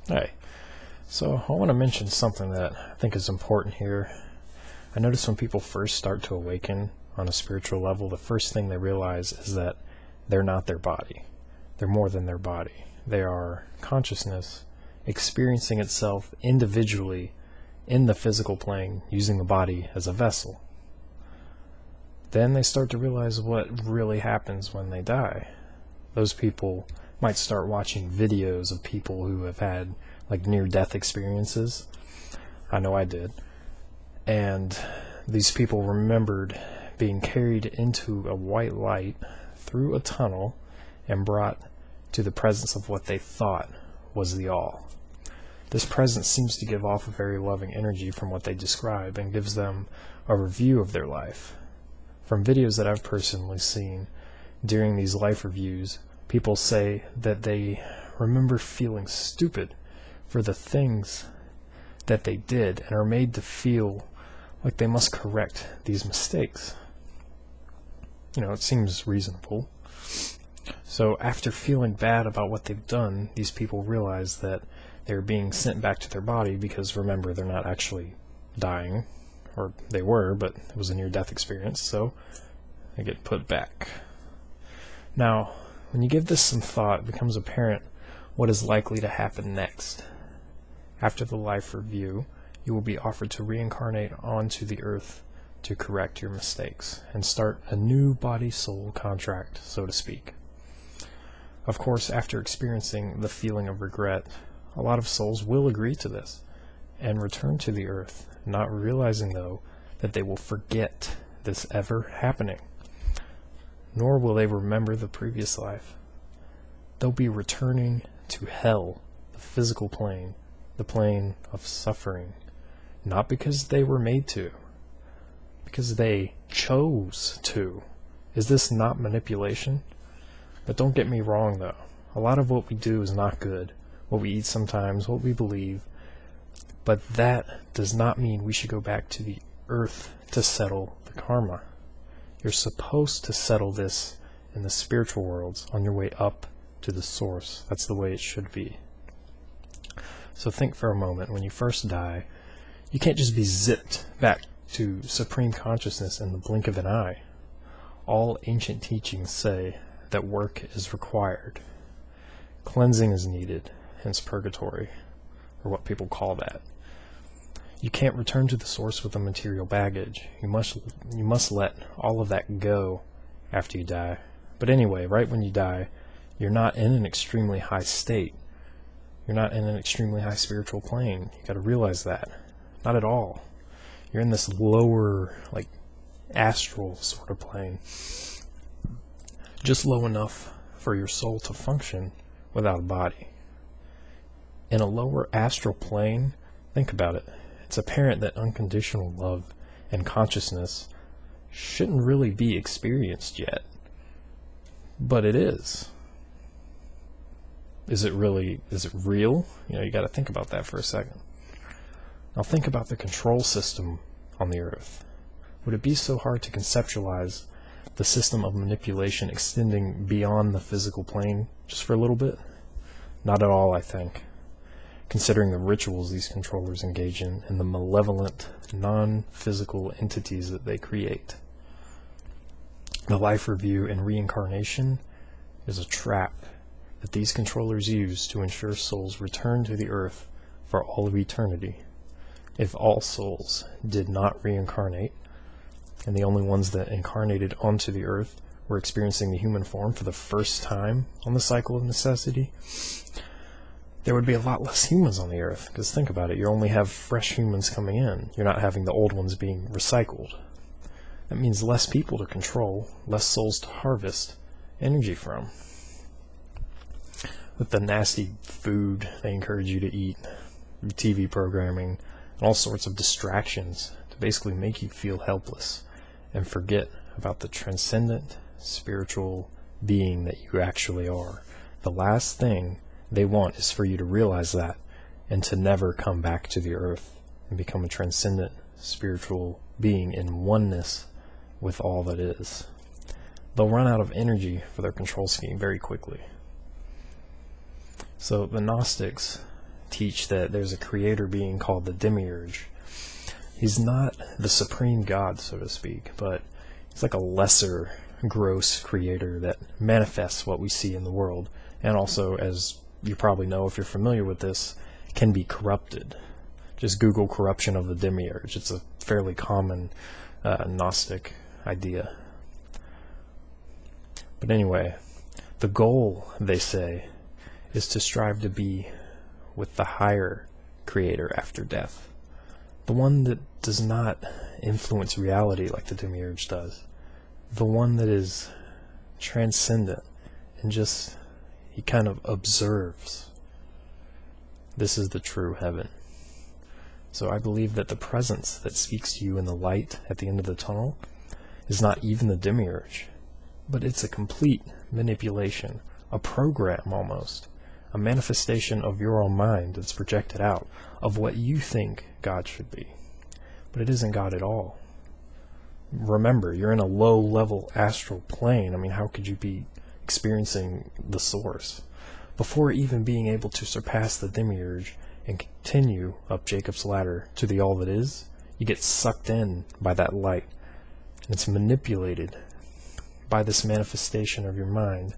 Hey, so I want to mention something that I think is important here. I notice when people first start to awaken on a spiritual level, the first thing they realize is that they're not their body. They're more than their body. They are consciousness experiencing itself individually in the physical plane, using the body as a vessel. Then they start to realize what really happens when they die. Those people might start watching videos of people who have had like near-death experiences. I know I did. And these people remembered being carried into a white light through a tunnel and brought to the presence of what they thought was the all. This presence seems to give off a very loving energy from what they describe and gives them a review of their life. From videos that I've personally seen during these life reviews, people say that they remember feeling stupid for the things that they did and are made to feel like they must correct these mistakes. You know, it seems reasonable. So after feeling bad about what they've done, these people realize that they're being sent back to their body because, remember, they're not actually dying, or they were, but it was a near-death experience, so they get put back. Now, when you give this some thought, it becomes apparent what is likely to happen next. After the life review, you will be offered to reincarnate onto the earth to correct your mistakes and start a new body-soul contract, so to speak. Of course, after experiencing the feeling of regret, a lot of souls will agree to this and return to the earth, not realizing, though, that they will forget this ever happening. Nor will they remember the previous life. They'll be returning to hell, the physical plane, the plane of suffering, not because they were made to, because they chose to. Is this not manipulation? But don't get me wrong, though. A lot of what we do is not good. What we eat sometimes, what we believe. But that does not mean we should go back to the earth to settle the karma. You're supposed to settle this in the spiritual worlds on your way up to the source. That's the way it should be. So think for a moment, when you first die, you can't just be zipped back to supreme consciousness in the blink of an eye. All ancient teachings say that work is required. Cleansing is needed, hence purgatory, or what people call that. You can't return to the source with the material baggage. You must let all of that go after you die. But anyway, right when you die, you're not in an extremely high state. You're not in an extremely high spiritual plane. You got to realize that. Not at all. You're in this lower, like, astral sort of plane. Just low enough for your soul to function without a body. In a lower astral plane, think about it. It's apparent that unconditional love and consciousness shouldn't really be experienced yet. But it is. Is it real? You know, you got to think about that for a second. Now think about the control system on the earth. Would it be so hard to conceptualize the system of manipulation extending beyond the physical plane just for a little bit? Not at all, I think. Considering the rituals these controllers engage in and the malevolent, non-physical entities that they create. The life review and reincarnation is a trap that these controllers use to ensure souls return to the earth for all of eternity. If all souls did not reincarnate, and the only ones that incarnated onto the earth were experiencing the human form for the first time on the cycle of necessity, there would be a lot less humans on the earth. Because think about it, you only have fresh humans coming in. You're not having the old ones being recycled. That means less people to control, less souls to harvest energy from. With the nasty food they encourage you to eat, TV programming, and all sorts of distractions to basically make you feel helpless and forget about the transcendent spiritual being that you actually are. The last thing they want is for you to realize that and to never come back to the earth and become a transcendent spiritual being in oneness with all that is. They'll run out of energy for their control scheme very quickly. So the Gnostics teach that there's a creator being called the Demiurge. He's not the supreme god, so to speak, but he's like a lesser, gross creator that manifests what we see in the world, and also, as you probably know if you're familiar with this, can be corrupted. Just Google corruption of the Demiurge. It's a fairly common Gnostic idea. But anyway, the goal, they say, is to strive to be with the higher creator after death. The one that does not influence reality like the Demiurge does. The one that is transcendent and just, he kind of observes. This is the true heaven. So I believe that the presence that speaks to you in the light at the end of the tunnel is not even the Demiurge, but it's a complete manipulation, a program almost, a manifestation of your own mind that's projected out of what you think God should be. But it isn't God at all. Remember, you're in a low-level astral plane. I mean, how could you be experiencing the source? Before even being able to surpass the Demiurge and continue up Jacob's ladder to the all that is, you get sucked in by that light. And it's manipulated by this manifestation of your mind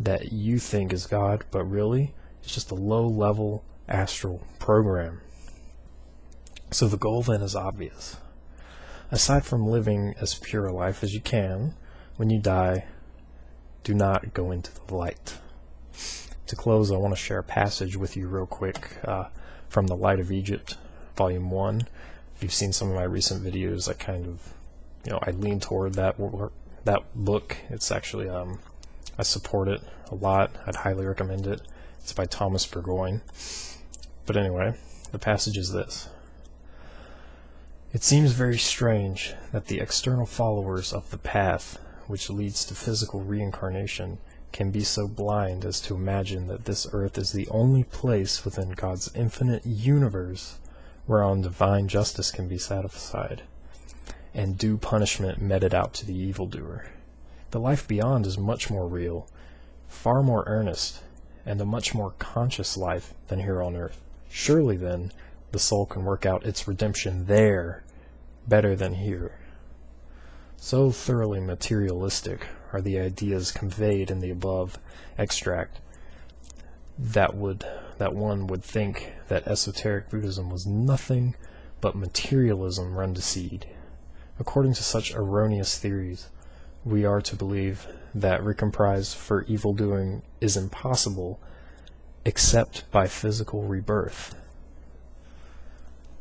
that you think is God, but really it's just a low-level astral program. So the goal then is obvious. Aside from living as pure a life as you can, when you die, do not go into the light. To close, I want to share a passage with you real quick from The Light of Egypt, Volume 1. If you've seen some of my recent videos, I kind of, I lean toward that book. It's actually, I support it a lot. I'd highly recommend it. It's by Thomas Burgoyne. But anyway, the passage is this. It seems very strange that the external followers of the path which leads to physical reincarnation can be so blind as to imagine that this earth is the only place within God's infinite universe whereon divine justice can be satisfied, and due punishment meted out to the evildoer. The life beyond is much more real, far more earnest, and a much more conscious life than here on earth. Surely, then, the soul can work out its redemption there better than here. So thoroughly materialistic are the ideas conveyed in the above extract that one would think that esoteric Buddhism was nothing but materialism run to seed. According to such erroneous theories, we are to believe that recompense for evil doing is impossible except by physical rebirth.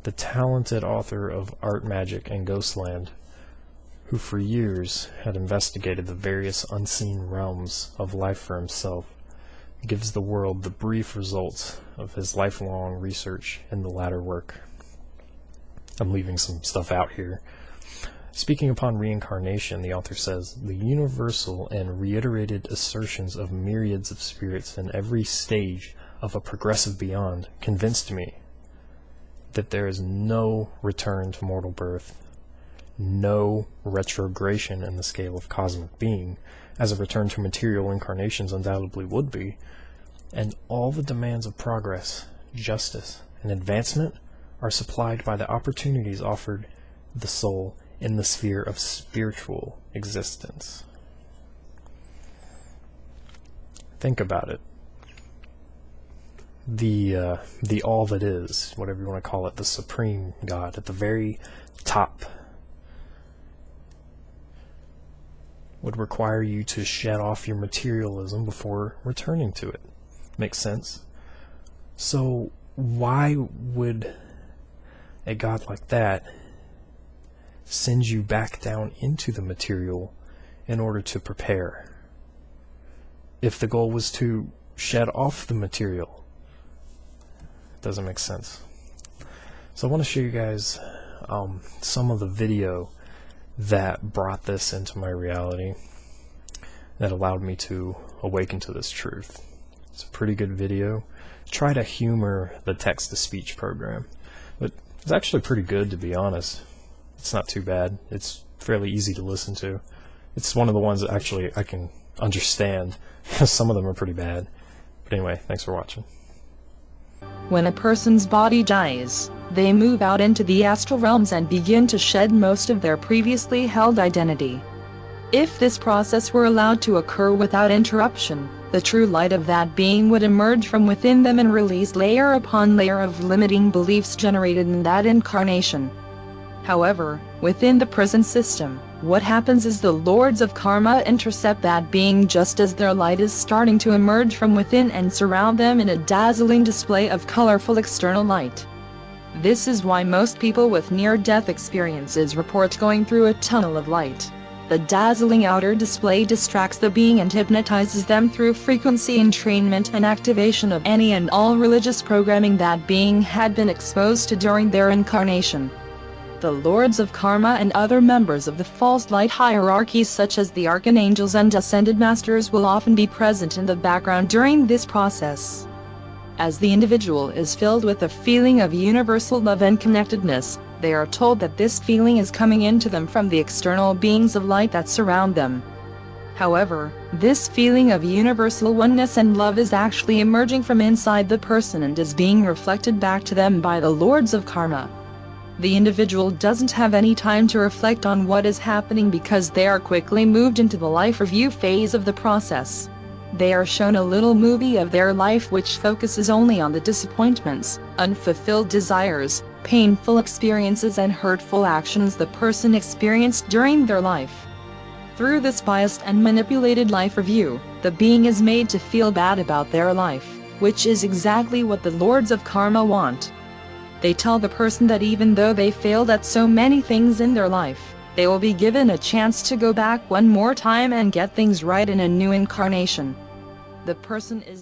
The talented author of Art, Magic, and Ghostland, who for years had investigated the various unseen realms of life for himself, gives the world the brief results of his lifelong research in the latter work. I'm leaving some stuff out here. Speaking upon reincarnation, the author says, the universal and reiterated assertions of myriads of spirits in every stage of a progressive beyond convinced me that there is no return to mortal birth, no retrogression in the scale of cosmic being, as a return to material incarnations undoubtedly would be, and all the demands of progress, justice, and advancement are supplied by the opportunities offered the soul in the sphere of spiritual existence. Think about it. The all that is, whatever you want to call it, the supreme God at the very top, would require you to shed off your materialism before returning to it. Makes sense? So why would a God like that send you back down into the material in order to prepare? If the goal was to shed off the material, it doesn't make sense. So I want to show you guys some of the video that brought this into my reality, that allowed me to awaken to this truth. It's a pretty good video. Try to humor the text-to-speech program, but it's actually pretty good, to be honest. It's not too bad. It's fairly easy to listen to. It's one of the ones that actually I can understand. Some of them are pretty bad. But anyway, thanks for watching. When a person's body dies, they move out into the astral realms and begin to shed most of their previously held identity. If this process were allowed to occur without interruption, the true light of that being would emerge from within them and release layer upon layer of limiting beliefs generated in that incarnation. However, within the prison system, what happens is the lords of karma intercept that being just as their light is starting to emerge from within and surround them in a dazzling display of colorful external light. This is why most people with near-death experiences report going through a tunnel of light. The dazzling outer display distracts the being and hypnotizes them through frequency entrainment and activation of any and all religious programming that being had been exposed to during their incarnation. The lords of karma and other members of the false light hierarchies such as the archangels and ascended masters will often be present in the background during this process. As the individual is filled with a feeling of universal love and connectedness, they are told that this feeling is coming into them from the external beings of light that surround them. However, this feeling of universal oneness and love is actually emerging from inside the person and is being reflected back to them by the lords of karma. The individual doesn't have any time to reflect on what is happening because they are quickly moved into the life review phase of the process. They are shown a little movie of their life which focuses only on the disappointments, unfulfilled desires, painful experiences and hurtful actions the person experienced during their life. Through this biased and manipulated life review, the being is made to feel bad about their life, which is exactly what the lords of karma want. They tell the person that even though they failed at so many things in their life, they will be given a chance to go back one more time and get things right in a new incarnation. The person is